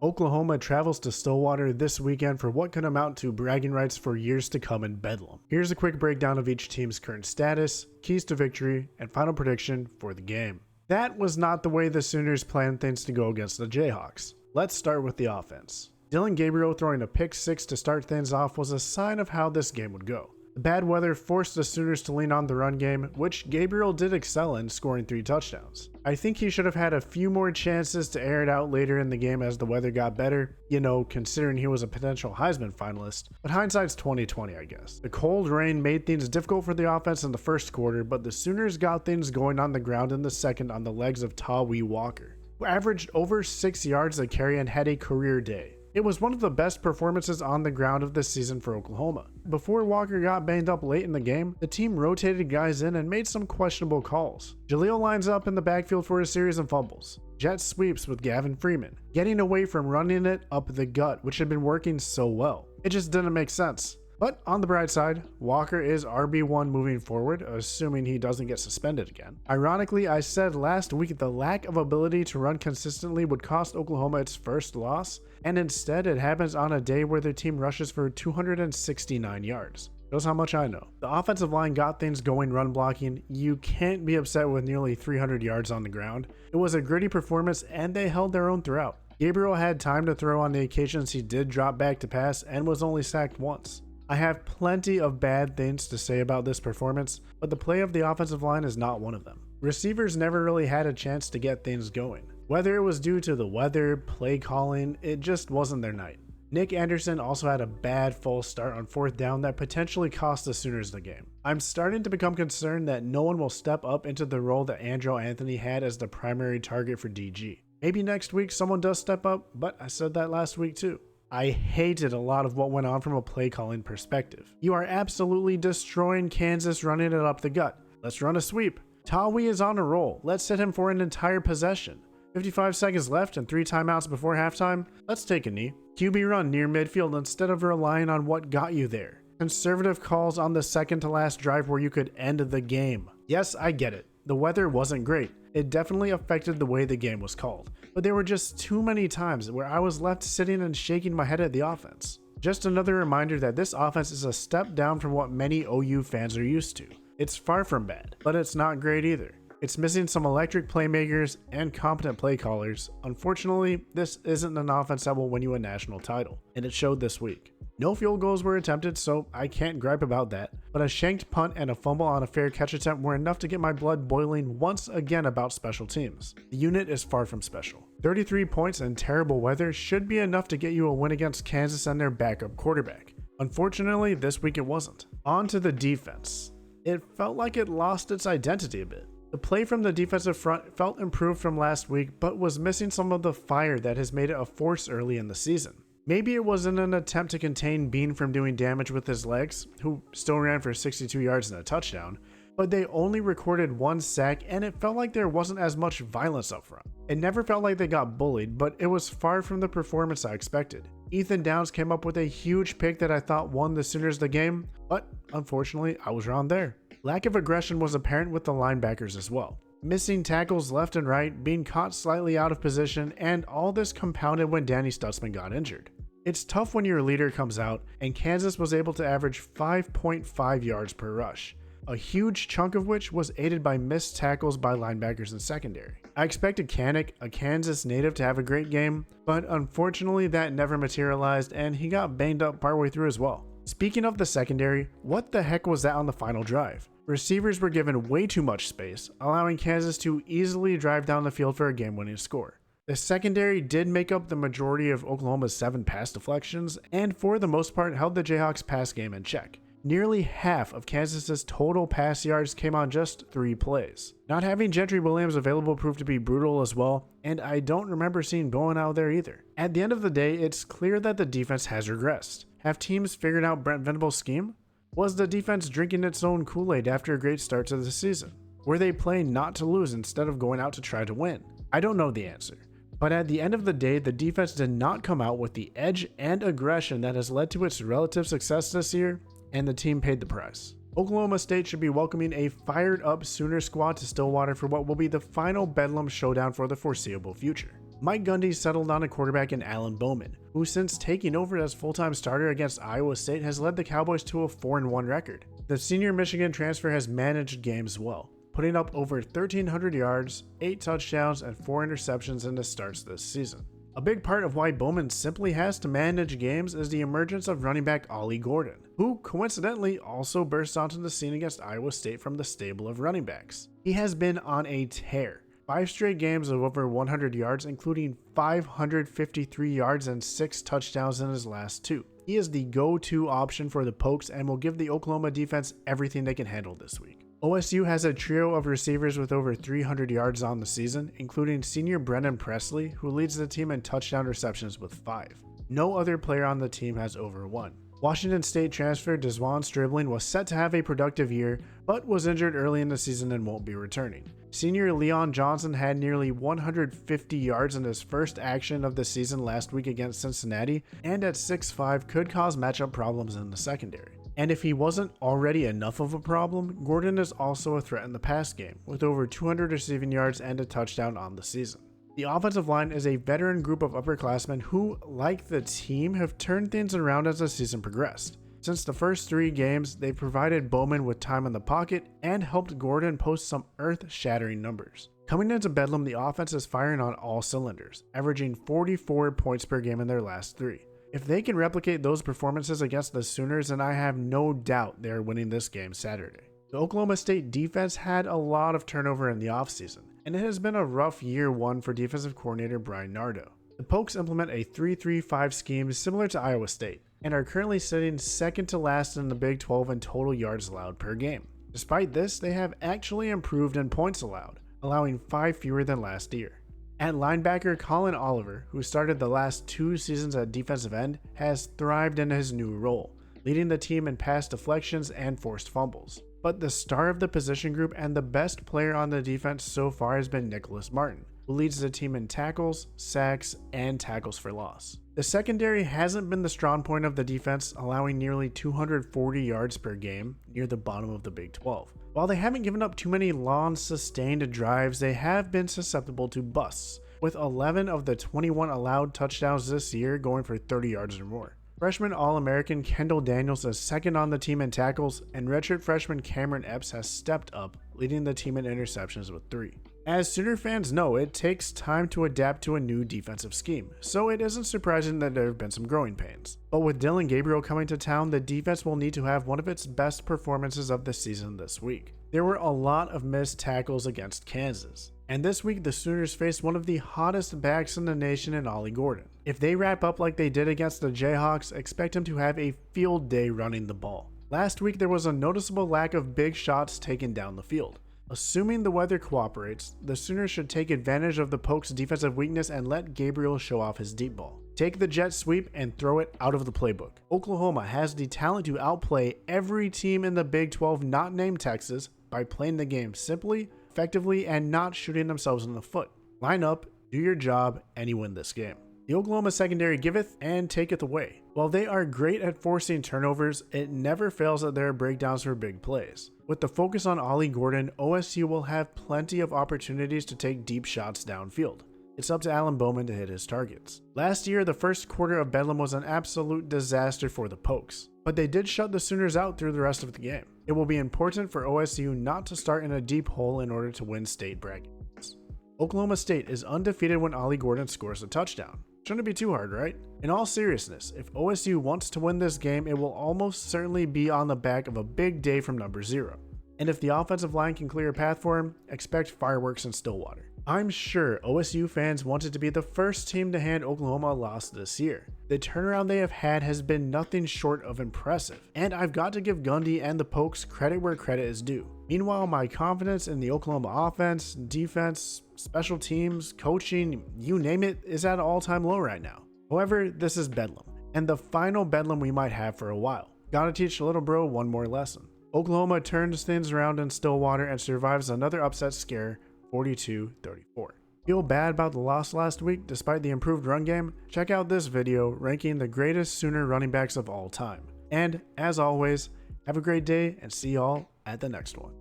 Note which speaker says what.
Speaker 1: Oklahoma travels to Stillwater this weekend for what could amount to bragging rights for years to come in Bedlam. Here's a quick breakdown of each team's current status, keys to victory, and final prediction for the game. That was not the way the Sooners planned things to go against the Jayhawks. Let's start with the offense. Dylan Gabriel throwing a pick six to start things off was a sign of how this game would go. The bad weather forced the Sooners to lean on the run game, which Gabriel did excel in, scoring 3 touchdowns. I think he should have had a few more chances to air it out later in the game as the weather got better, considering he was a potential Heisman finalist, but hindsight's 2020, I guess. The cold rain made things difficult for the offense in the first quarter, but the Sooners got things going on the ground in the second on the legs of Tawee Walker, who averaged over 6 yards a carry and had a career day. It was one of the best performances on the ground of this season for Oklahoma. Before Walker got banged up late in the game, the team rotated guys in and made some questionable calls. Jaleel lines up in the backfield for a series of fumbles. Jet sweeps with Gavin Freeman, getting away from running it up the gut, which had been working so well. It just didn't make sense. But on the bright side, Walker is RB1 moving forward, assuming he doesn't get suspended again. Ironically, I said last week the lack of ability to run consistently would cost Oklahoma its first loss, and instead it happens on a day where their team rushes for 269 yards. Shows how much I know. The offensive line got things going run blocking. You can't be upset with nearly 300 yards on the ground. It was a gritty performance and they held their own throughout. Gabriel had time to throw on the occasions he did drop back to pass and was only sacked once. I have plenty of bad things to say about this performance, but the play of the offensive line is not one of them. Receivers never really had a chance to get things going. Whether it was due to the weather, play calling, it just wasn't their night. Nick Anderson also had a bad false start on 4th down that potentially cost the Sooners the game. I'm starting to become concerned that no one will step up into the role that Andrew Anthony had as the primary target for DG. Maybe next week someone does step up, but I said that last week too. I hated a lot of what went on from a play calling perspective. You are absolutely destroying Kansas running it up the gut. Let's run a sweep. Tawee is on a roll. Let's sit him for an entire possession. 55 seconds left and 3 timeouts before halftime. Let's take a knee. QB run near midfield instead of relying on what got you there. Conservative calls on the second to last drive where you could end the game. Yes, I get it. The weather wasn't great. It definitely affected the way the game was called, but there were just too many times where I was left sitting and shaking my head at the offense. Just another reminder that this offense is a step down from what many OU fans are used to. It's far from bad, but it's not great either. It's missing some electric playmakers and competent play callers. Unfortunately, this isn't an offense that will win you a national title, and it showed this week. No field goals were attempted, so I can't gripe about that, but a shanked punt and a fumble on a fair catch attempt were enough to get my blood boiling once again about special teams. The unit is far from special. 33 points and terrible weather should be enough to get you a win against Kansas and their backup quarterback. Unfortunately, this week it wasn't. On to the defense. It felt like it lost its identity a bit. The play from the defensive front felt improved from last week, but was missing some of the fire that has made it a force early in the season. Maybe it was in an attempt to contain Bean from doing damage with his legs, who still ran for 62 yards and a touchdown, but they only recorded 1 sack and it felt like there wasn't as much violence up front. It never felt like they got bullied, but it was far from the performance I expected. Ethan Downs came up with a huge pick that I thought won the Sooners the game, but unfortunately I was wrong there. Lack of aggression was apparent with the linebackers as well. Missing tackles left and right, being caught slightly out of position, and all this compounded when Danny Stutzman got injured. It's tough when your leader comes out, and Kansas was able to average 5.5 yards per rush, a huge chunk of which was aided by missed tackles by linebackers and secondary. I expected Kanik, a Kansas native, to have a great game, but unfortunately that never materialized and he got banged up partway through as well. Speaking of the secondary, what the heck was that on the final drive? Receivers were given way too much space, allowing Kansas to easily drive down the field for a game-winning score. The secondary did make up the majority of Oklahoma's 7 pass deflections, and for the most part held the Jayhawks' pass game in check. Nearly half of Kansas's total pass yards came on just 3 plays. Not having Gentry Williams available proved to be brutal as well, and I don't remember seeing Bowen out there either. At the end of the day, it's clear that the defense has regressed. Have teams figured out Brent Venables' scheme? Was the defense drinking its own Kool-Aid after a great start to the season? Were they playing not to lose instead of going out to try to win? I don't know the answer. But at the end of the day, the defense did not come out with the edge and aggression that has led to its relative success this year, and the team paid the price. Oklahoma State should be welcoming a fired up Sooner squad to Stillwater for what will be the final Bedlam showdown for the foreseeable future. Mike Gundy settled on a quarterback in Alan Bowman, who since taking over as full-time starter against Iowa State has led the Cowboys to a 4-1 record. The senior Michigan transfer has managed games well, putting up over 1,300 yards, 8 touchdowns, and 4 interceptions in his starts this season. A big part of why Bowman simply has to manage games is the emergence of running back Ollie Gordon, who coincidentally also burst onto the scene against Iowa State from the stable of running backs. He has been on a tear. 5 straight games of over 100 yards, including 553 yards and 6 touchdowns in his last 2. He is the go-to option for the Pokes and will give the Oklahoma defense everything they can handle this week. OSU has a trio of receivers with over 300 yards on the season, including senior Brennan Presley, who leads the team in touchdown receptions with 5. No other player on the team has over 1. Washington State transfer Desjuan Stribling was set to have a productive year, but was injured early in the season and won't be returning. Senior Leon Johnson had nearly 150 yards in his first action of the season last week against Cincinnati, and at 6'5" could cause matchup problems in the secondary. And if he wasn't already enough of a problem, Gordon is also a threat in the pass game, with over 200 receiving yards and a touchdown on the season. The offensive line is a veteran group of upperclassmen who, like the team, have turned things around as the season progressed. Since the first 3 games, they've provided Bowman with time in the pocket and helped Gordon post some earth-shattering numbers. Coming into Bedlam, the offense is firing on all cylinders, averaging 44 points per game in their last 3. If they can replicate those performances against the Sooners, then I have no doubt they are winning this game Saturday. The Oklahoma State defense had a lot of turnover in the offseason, and it has been a rough year 1 for defensive coordinator Brian Nardo. The Pokes implement a 3-3-5 scheme similar to Iowa State, and are currently sitting second to last in the Big 12 in total yards allowed per game. Despite this, they have actually improved in points allowed, allowing 5 fewer than last year. At linebacker, Colin Oliver, who started the last 2 seasons at defensive end, has thrived in his new role, leading the team in pass deflections and forced fumbles. But the star of the position group and the best player on the defense so far has been Nicholas Martin, who leads the team in tackles, sacks, and tackles for loss. The secondary hasn't been the strong point of the defense, allowing nearly 240 yards per game, near the bottom of the Big 12. While they haven't given up too many long, sustained drives, they have been susceptible to busts, with 11 of the 21 allowed touchdowns this year going for 30 yards or more. Freshman All-American Kendall Daniels is second on the team in tackles, and redshirt freshman Cameron Epps has stepped up, leading the team in interceptions with 3. As Sooner fans know, it takes time to adapt to a new defensive scheme, so it isn't surprising that there have been some growing pains. But with Dillon Gabriel coming to town, the defense will need to have one of its best performances of the season this week. There were a lot of missed tackles against Kansas, and this week the Sooners faced one of the hottest backs in the nation in Ollie Gordon. If they wrap up like they did against the Jayhawks, expect him to have a field day running the ball. Last week there was a noticeable lack of big shots taken down the field. Assuming the weather cooperates, the Sooners should take advantage of the Pokes' defensive weakness and let Gabriel show off his deep ball. Take the jet sweep and throw it out of the playbook. Oklahoma has the talent to outplay every team in the Big 12 not named Texas by playing the game simply, effectively, and not shooting themselves in the foot. Line up, do your job, and you win this game. The Oklahoma secondary giveth and taketh away. While they are great at forcing turnovers, it never fails that there are breakdowns for big plays. With the focus on Ollie Gordon, OSU will have plenty of opportunities to take deep shots downfield. It's up to Alan Bowman to hit his targets. Last year, the first quarter of Bedlam was an absolute disaster for the Pokes, but they did shut the Sooners out through the rest of the game. It will be important for OSU not to start in a deep hole in order to win state bragging rights. Oklahoma State is undefeated when Ollie Gordon scores a touchdown. Shouldn't be too hard, right? In all seriousness, if OSU wants to win this game, it will almost certainly be on the back of a big day from number 0. And if the offensive line can clear a path for him, expect fireworks in Stillwater. I'm sure OSU fans wanted to be the first team to hand Oklahoma a loss this year. The turnaround they have had has been nothing short of impressive, and I've got to give Gundy and the Pokes credit where credit is due. Meanwhile, my confidence in the Oklahoma offense, defense, special teams, coaching, you name it, is at an all-time low right now. However, this is Bedlam, and the final Bedlam we might have for a while. Gotta teach little bro one more lesson. Oklahoma turns things around in Stillwater and survives another upset scare, 42-34. Feel bad about the loss last week despite the improved run game? Check out this video ranking the greatest Sooner running backs of all time. And as always, have a great day and see y'all at the next one.